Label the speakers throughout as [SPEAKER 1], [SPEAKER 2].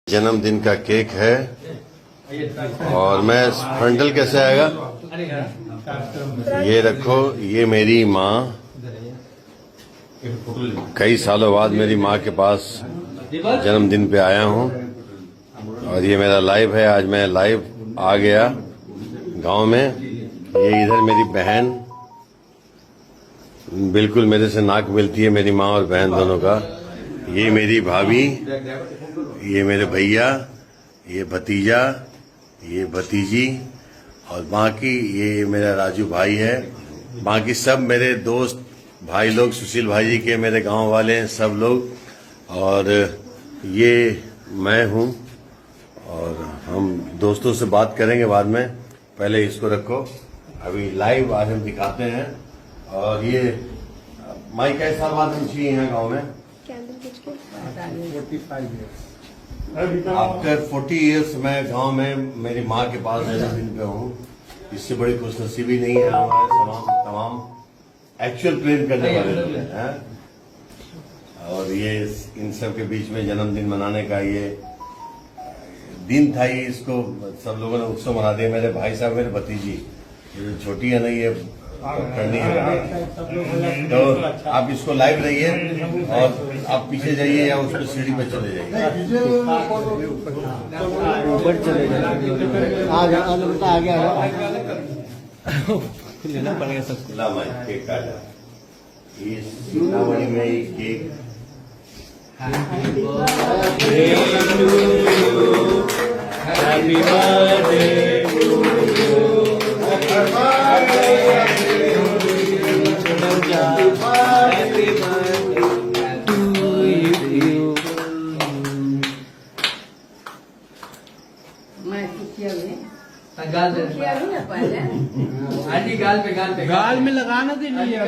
[SPEAKER 1] जन्मदिन का केक है और मैं फ्रंटल कैसे आएगा? ये रखो, ये मेरी माँ, कई सालों बाद मेरी माँ के पास जन्मदिन पे आया हूँ और ये मेरा लाइव है। आज मैं लाइव आ गया गांव में। ये इधर मेरी बहन, बिल्कुल मेरे से नाक मिलती है मेरी माँ और बहन दोनों का। ये मेरी भाभी, ये मेरे भैया, ये भतीजा, ये भतीजी और बाकी ये मेरा राजू भाई है। बाकी सब मेरे दोस्त भाई लोग, सुशील भाई जी के मेरे गांव वाले हैं सब लोग। और ये मैं हूं और हम दोस्तों से बात करेंगे बाद में। पहले इसको रखो, अभी लाइव आज हम दिखाते हैं। और ये माई कैसे साल बाद हम चाहिए यहाँ गाँव में? आफ्टर 40 ईयर्स मैं गांव में मेरी माँ के पास जन्मदिन पे हूँ। इससे बड़ी खुशनसीबी नहीं है हमारे तमाम एक्चुअल प्रेम करने वाले लोग हैं। और ये इन सब के बीच में जन्मदिन मनाने का ये दिन था। ये इसको सब लोगों ने उत्सव मना दिया। मेरे भाई साहब, मेरे भतीजी, ये छोटी है ना, ये करनी है। तो आप इसको लाइव रहिए और आप पीछे जाइए या उस पर सीढ़ी पे चले जाइए, ऊपर चले जाइए। आगे लेना पड़ेगा सबको। केक काटा, ये सीतामढ़ी में ये केक हैप्पी बर्थडे
[SPEAKER 2] गाल में लगाना दे लिए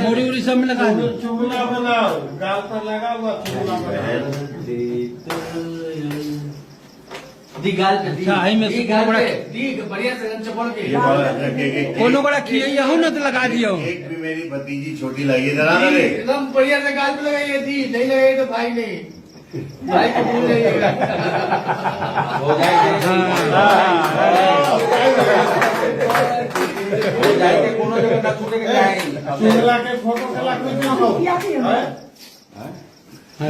[SPEAKER 2] मोड़ी उड़ी सब में लगा दो।
[SPEAKER 3] चुगला बनाओ, गाल पर लगा हुआ चुगला बनाओ।
[SPEAKER 2] दी गाल पे, दी गाल पे, दी बढ़िया से चपड़ के कोनो बड़ा खिया हूं ना तो लगा दिया हूं।
[SPEAKER 1] एक भी मेरी भतीजी छोटी लगी जरा
[SPEAKER 2] एकदम बढ़िया से गाल पे लगाइए। दी नहीं लगाइए तो भाई नहीं, भाई को भूल जाइएगा। हो जाएगा कोनो जगह ना छूटे के जाएंगे।
[SPEAKER 3] चुगला के फोटो कला कुछ ना हो।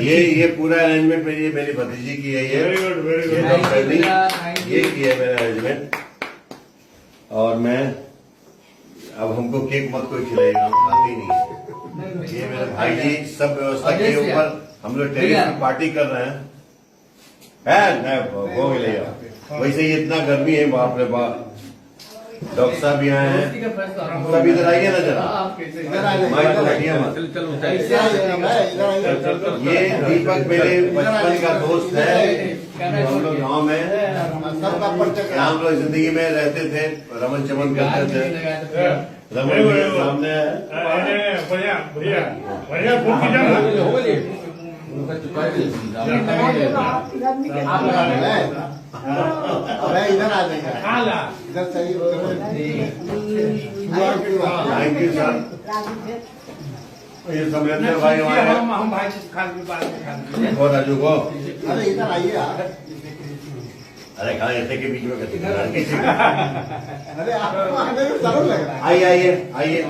[SPEAKER 1] ये पूरा अरेंजमेंट मेरी भतीजी की है। ये ये की है मेरा अरेंजमेंट। और मैं अब हमको केक मत कोई खिलाएगा, खाती नहीं है। ये मेरे भाई जी सब व्यवस्था के ऊपर हम लोग टेरिस में पार्टी कर रहे हैं। हो गया। वैसे ही इतना गर्मी है, बाप रे बाप। डॉक्टर साहब भी आए हैं, सब इधर आइए ना जरा। माइक को हटिए मत। ये दीपक मेरे बचपन का दोस्त है। हम लोग गाँव में हम लोग जिंदगी में रहते थे, रमन चमन करते थे। रमन के सामने
[SPEAKER 3] इधर आ जाएगा, इधर सही।
[SPEAKER 1] Thank you sir. ये समरेंद्र भाई हमारे,
[SPEAKER 3] हम भाई से खान की बात नहीं।
[SPEAKER 1] और राजू को,
[SPEAKER 3] अरे इधर आइए।
[SPEAKER 1] अरे कहा ऐसे के बीच में कैसे?
[SPEAKER 3] अरे आपको आने में जरूर लग रहा है।
[SPEAKER 1] आइए आइए।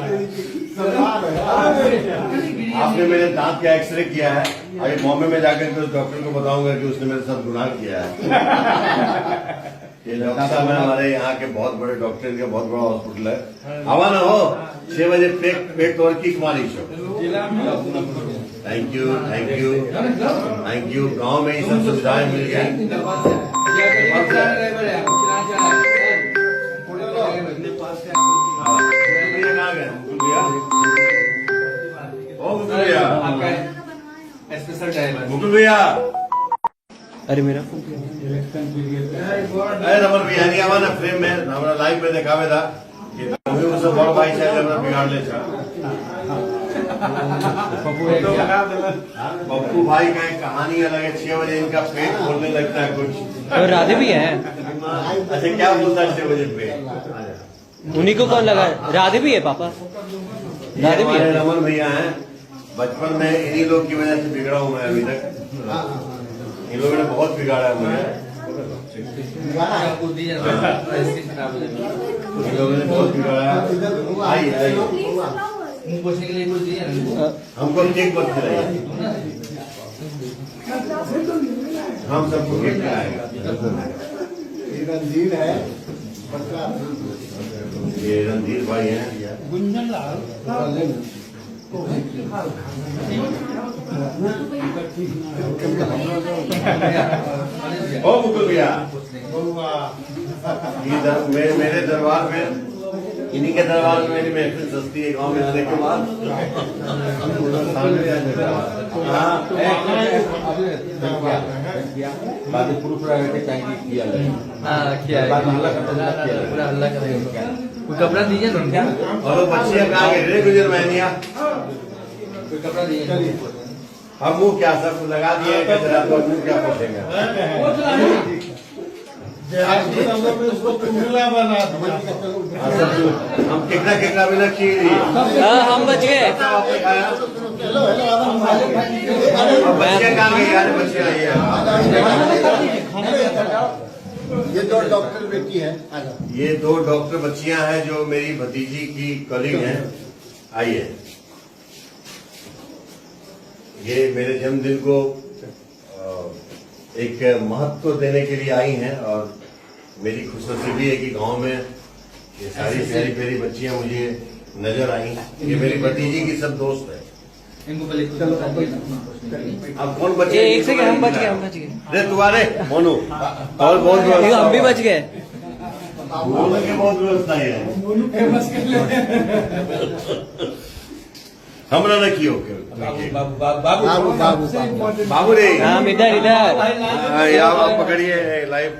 [SPEAKER 1] आपने मेरे दांत का एक्सरे किया है। अभी बॉम्बे में जाकर के उस डॉक्टर को बताऊंगा कि उसने मेरे साथ गुनाह किया है। ये डॉक्टर साहब है हमारे यहाँ के, बहुत बड़े डॉक्टर, इनका बहुत बड़ा हॉस्पिटल है। आवा ना हो 6 बजे पेट तोड़ की कुमारी show. Thank you thank you thank you. गाँव में ये सब सुविधाएं मिल गई। मुकुल भैया,
[SPEAKER 2] अरे मेरा
[SPEAKER 1] अरे रमन भैया नहीं आवा ना फ्रेम में, हमारा लाइव में दिखावे था कि सब बड़ भाई से बिगाड़ ले। पप्पू भाई का एक कहानी अलग है। 6 बजे इनका पेट खोलने लगता है कुछ।
[SPEAKER 2] और राधे भी है।
[SPEAKER 1] अच्छा क्या बोलता है 6 बजे पेट?
[SPEAKER 2] उन्हीं को कौन लगा? राधे भी है पापा, राधे भी है।
[SPEAKER 1] रमन भैया हैं बचपन में इन्हीं लोग की वजह से बिगड़ा हूं मैं अभी तक। इन लोगों ने बहुत बिगाड़ा है मुझे। इन लोगों ने बहुत बिगाड़ा है। आइए आइए,
[SPEAKER 2] मुंह पोछने के लिए कुछ दिया
[SPEAKER 1] हमको केक मत खिलाइए, हम सबको केक खिलाएंगे।
[SPEAKER 3] रणधीर है,
[SPEAKER 1] ये रणधीर भाई हैं।
[SPEAKER 2] गुंजन लाल
[SPEAKER 1] ओ मुकुल भैया, मेरे दरबार में, इन्हीं के दरबार में मेरी महफिल सस्ती है गाँव में आने के बाद।
[SPEAKER 2] पूरा हल्ला करेगा। कोई कपड़ा दीजिए तो क्या?
[SPEAKER 1] और वो बच्चियाँ कहाँ गई रे गुजर मैनिया?
[SPEAKER 2] कोई कपड़ा दीजिए।
[SPEAKER 1] अब मुँह क्या सब लगा दिए कचरा, तो मुँह क्या पोछेंगे? हम कितना कितना बिना खीर दिए।
[SPEAKER 2] हम बच गए।
[SPEAKER 1] बच्चे कहाँ गई यार? बच्चे आइए।
[SPEAKER 3] ये दो डॉक्टर बेटी है।
[SPEAKER 1] ये 2 डॉक्टर बच्चियां हैं जो मेरी भतीजी की कलीग हैं। आइए, ये मेरे जन्मदिन को एक महत्व देने के लिए आई हैं और मेरी खुशनसीबी है कि गांव में ये सारी प्यारी प्यारी बच्चियां मुझे नजर आई। ये मेरी भतीजी की सब दोस्त है।
[SPEAKER 2] इनको पहले
[SPEAKER 1] अब कौन बचे?
[SPEAKER 2] एक सेकंड, हम बच गए।
[SPEAKER 1] अरे तुम्हारे मोनू और बहुत व्यवस्था,
[SPEAKER 2] हम भी बच गए।
[SPEAKER 1] मोनू की बहुत व्यवस्था है। हमरा न कियो
[SPEAKER 3] बाबू
[SPEAKER 1] बाबू रे,
[SPEAKER 2] हम इधर
[SPEAKER 1] आप पकड़िए लाइव।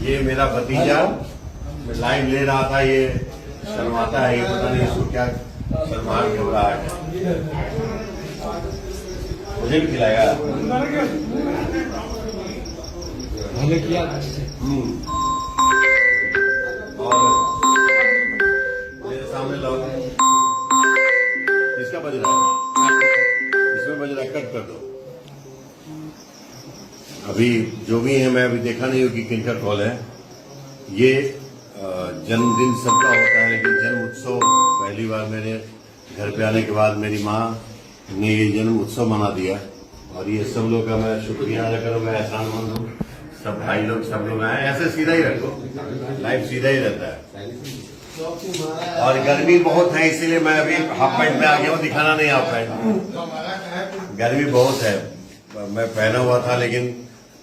[SPEAKER 1] ये मेरा भतीजा लाइव ले रहा था, ये शर्माता है, ये पता नहीं इसको क्या शर्माहट घबराहट है। मुझे भी खिलाएगा। और मेरे सामने लाओ। इसका बज रहा है, इसमें बज रहा है, कट कर दो। अभी जो भी है, मैं अभी देखा नहीं हूँ कि किनका कॉल है। ये जन्मदिन सबका होता है, लेकिन जन्म उत्सव पहली बार मेरे घर पे आने के बाद मेरी माँ ने ये जन्म उत्सव मना दिया। और ये सब लोग का मैं शुक्रिया अदा करूँ, मैं एहसानमंद हूँ। सब भाई लोग, सब लोग आए। ऐसे सीधा ही रखो, लाइफ सीधा ही रहता है। और गर्मी बहुत है, इसीलिए मैं अभी हाफ पैंट में आ गया हूँ, दिखाना नहीं हाफ पैंट। गर्मी बहुत है, मैं पहना हुआ था लेकिन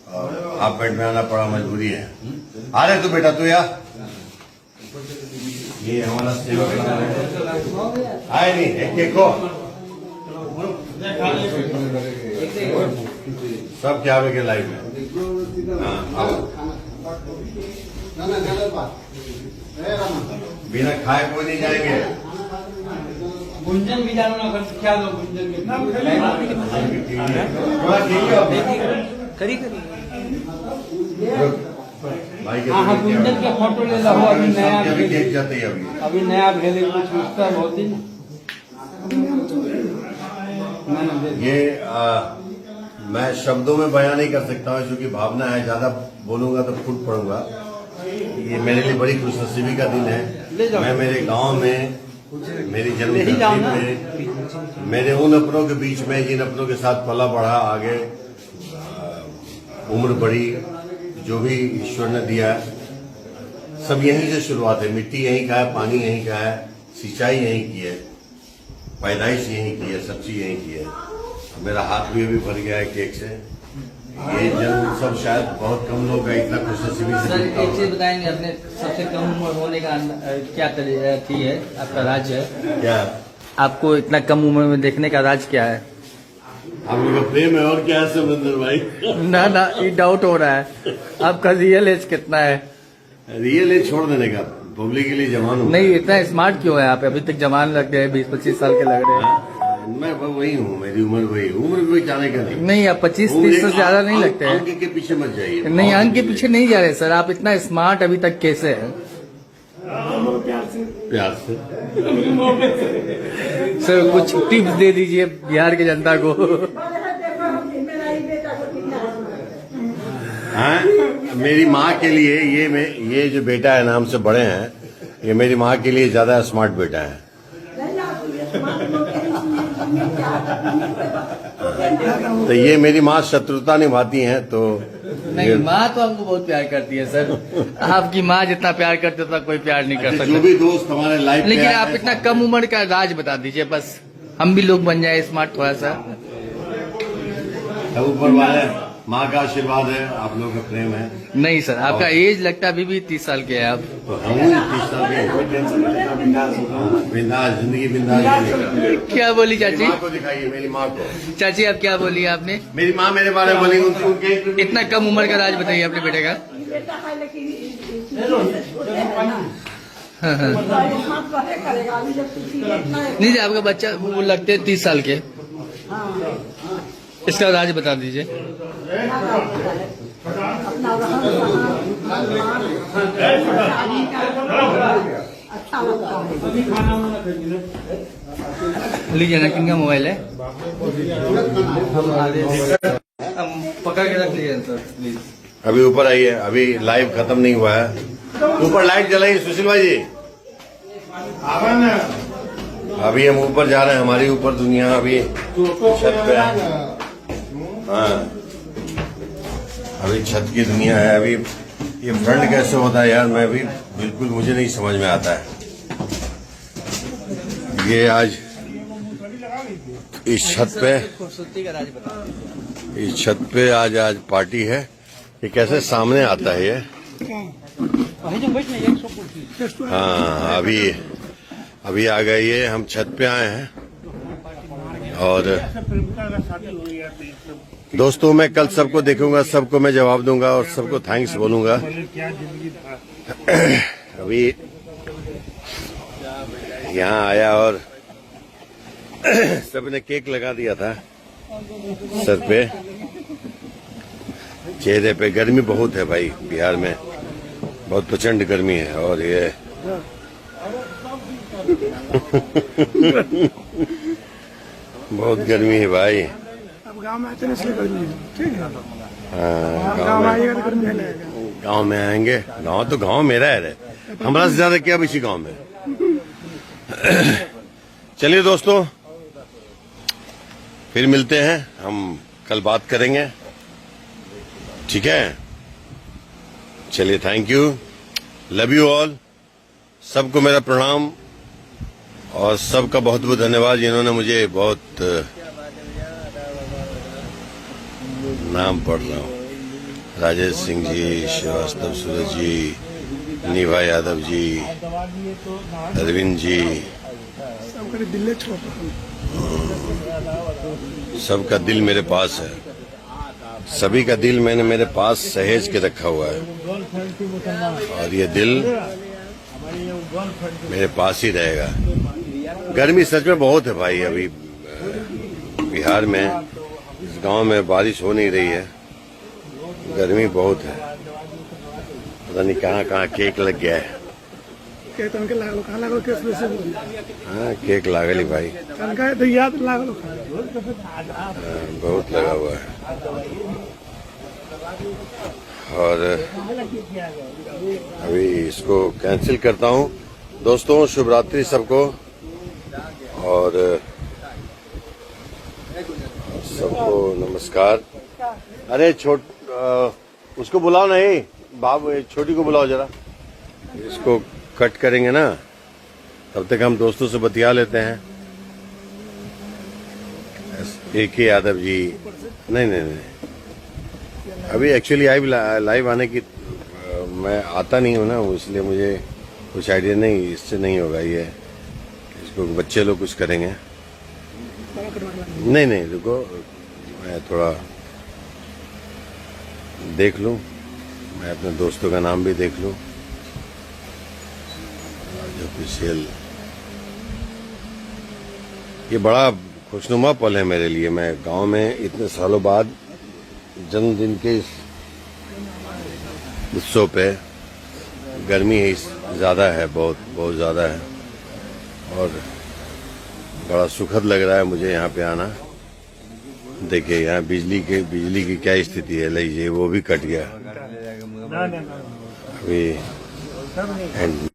[SPEAKER 1] हाफ पैंट में आना पड़ा, मजबूरी है। आ रहे तू बेटा, तू या ये हमारा सेवक आए नहीं, एक देखो सब क्या के लाइफ में। बिना खाए कोई नहीं जाएंगे।
[SPEAKER 2] गुंजन भी जानो ना, क्या लो गुंजन के करी
[SPEAKER 1] भाई के
[SPEAKER 2] गुंजन के फोटो ले लो। अभी नया
[SPEAKER 1] देख जाते ही
[SPEAKER 2] अभी नया भेले कुछ पूछता है बहुत दिन।
[SPEAKER 1] ये मैं शब्दों में बयान नहीं कर सकता हूँ, क्योंकि भावना है, ज्यादा बोलूंगा तो फूट पड़ूंगा। ये मेरे लिए बड़ी खुशनसीबी का दिन है। मैं मेरे गांव में, मेरी जन्मधरती में, मेरे उन अपनों के बीच में जिन अपनों के साथ पला बढ़ा, आगे उम्र बढ़ी, जो भी ईश्वर ने दिया है, सब यहीं से शुरुआत है। मिट्टी यहीं का है, पानी यहीं का है, सिंचाई यहीं की है, पैदाइश यहीं की है, सब चीज यहीं की है। मेरा हाथ भी अभी भर गया है केक से। ये जन्म उत्सव शायद बहुत कम लोग का इतना खुशनसीबी से।
[SPEAKER 2] सर, एक चीज बताएंगे, अपने सबसे कम उम्र होने का क्या थी है आपका राज है?
[SPEAKER 1] क्या
[SPEAKER 2] आपको इतना कम उम्र में देखने का राज क्या है?
[SPEAKER 1] आप लोग का प्रेम है और क्या है समंदर भाई?
[SPEAKER 2] ना ये डाउट हो रहा है, आपका रियल एज कितना है?
[SPEAKER 1] रियल एज छोड़ देने का, पब्लिक के लिए जवान हूँ।
[SPEAKER 2] नहीं, इतना स्मार्ट क्यों है आप? अभी तक जवान लग रहे हैं, 20-25 साल के लग रहे हैं।
[SPEAKER 1] मैं वही हूँ, मेरी उम्र वही, उम्र कोई जाने का नहीं।
[SPEAKER 2] नहीं, आप 25-30 से ज्यादा नहीं लगते हैं।
[SPEAKER 1] अंक के पीछे मत जाइए।
[SPEAKER 2] नहीं, अंक के पीछे नहीं जा रहे सर, आप इतना स्मार्ट अभी तक कैसे हैं?
[SPEAKER 1] प्यार से।
[SPEAKER 2] सर कुछ टिप्स दे दीजिए बिहार की जनता को।
[SPEAKER 1] हाँ, मेरी माँ के लिए ये जो बेटा है ना हमसे बड़े हैं, ये मेरी माँ के लिए ज्यादा स्मार्ट बेटा है। तो ये मेरी माँ शत्रुता निभाती हैं, तो
[SPEAKER 2] नहीं, माँ तो हमको बहुत प्यार करती है सर। आपकी माँ जितना प्यार करती है उतना कोई प्यार नहीं कर
[SPEAKER 1] जो
[SPEAKER 2] सकता।
[SPEAKER 1] भी दोस्त हमारे लाइफ में
[SPEAKER 2] लेकिन
[SPEAKER 1] आए
[SPEAKER 2] आप
[SPEAKER 1] हैं,
[SPEAKER 2] इतना कम उम्र का राज बता दीजिए, बस हम भी लोग बन जाए स्मार्ट थोड़ा सा।
[SPEAKER 1] सब ऊपर वाले माँ का आशीर्वाद है, आप लोगों का प्रेम है।
[SPEAKER 2] नहीं सर, आपका एज लगता है अभी भी 30 साल के है आप।
[SPEAKER 1] तो हम 30 साल के बिंदास जिंदगी बिंदास जीने का।
[SPEAKER 2] क्या बोली चाची?
[SPEAKER 1] माँ को दिखाइए, मेरी माँ को।
[SPEAKER 2] चाची आप क्या बोली आपने?
[SPEAKER 1] मेरी माँ मेरे बारे में बोली, उनके
[SPEAKER 2] इतना कम उम्र का राज बताइए अपने बेटे का। हाँ, हाँ। नहीं जी, आपका बच्चा वो लगते हैं 30 साल के, इसका राज बता दीजिए। लीजिए ना, किनका मोबाइल है? हम पकड़ के रख लीजिए सर प्लीज।
[SPEAKER 1] अभी ऊपर आइए, अभी लाइव खत्म नहीं हुआ है। ऊपर लाइट जलाइए सुशील भाई जी। अभी हम ऊपर जा रहे हैं, हमारी ऊपर दुनिया अभी छत पे है। हाँ, अभी छत की दुनिया है। अभी ये फ्रंट कैसे होता है यार, मैं भी बिल्कुल मुझे नहीं समझ में आता है। ये आज इस छत पे,
[SPEAKER 2] खूबसूरती का राज बता।
[SPEAKER 1] इस छत पे आज पार्टी है। ये कैसे सामने आता है ये? हाँ, अभी आ गए ये, हम छत पे आए हैं। और दोस्तों मैं कल सबको देखूंगा, सबको मैं जवाब दूंगा और सबको थैंक्स बोलूंगा। अभी यहाँ आया और सबने केक लगा दिया था सर पे, चेहरे पे। गर्मी बहुत है भाई, बिहार में बहुत प्रचंड गर्मी है। और ये बहुत गर्मी है भाई।
[SPEAKER 3] अब गांव में आते हैं इसलिए गर्मी है, ठीक है।
[SPEAKER 1] हाँ,
[SPEAKER 3] गांव में आइएगा तो गर्मी है लगेगा।
[SPEAKER 1] गाँव में आएंगे। गाँव तो गाँव मेरा है रे, हमारा से ज्यादा क्या इसी गाँव में। चलिए दोस्तों, फिर मिलते हैं, हम कल बात करेंगे, ठीक है? चलिए, thank you, love you all. सबको मेरा प्रणाम और सबका बहुत बहुत धन्यवाद जिन्होंने मुझे बहुत नाम पढ़ रहा हूँ, राजेश सिंह जी, श्रीवास्तव सूरज जी, नीवा यादव जी, अरविंद जी, सबका दिल मेरे पास है। सभी का दिल मैंने मेरे पास सहेज के रखा हुआ है और ये दिल मेरे पास ही रहेगा। गर्मी सच में बहुत है भाई। अभी बिहार में इस गांव में बारिश हो नहीं रही है, गर्मी बहुत है। पता नहीं कहाँ कहाँ केक लग गया है। हाँ, केक लागल भाई, बहुत लगा हुआ है। और अभी इसको कैंसिल करता हूँ। दोस्तों शुभ रात्रि सबको, और सबको नमस्कार। अरे उसको बुलाओ, नहीं बाबू, छोटी को बुलाओ जरा। इसको कट करेंगे ना, तब तक हम दोस्तों से बतिया लेते हैं। AK यादव जी, नहीं, अभी एक्चुअली लाइव आने की मैं आता नहीं हूँ ना, इसलिए मुझे कुछ आइडिया नहीं, इससे नहीं होगा ये। इसको बच्चे लोग कुछ करेंगे। नहीं, रुको, मैं थोड़ा देख लूँ, मैं अपने दोस्तों का नाम भी देख लूँ। ऑफिशियल, ये बड़ा खुशनुमा पल है मेरे लिए। मैं गांव में इतने सालों बाद जन्मदिन के इस उत्सव पे, गर्मी ज्यादा है, बहुत ज्यादा है। और बड़ा सुखद लग रहा है मुझे यहाँ पे आना। देखिए यहाँ बिजली की क्या स्थिति है, लीजिए वो भी कट गया अभी।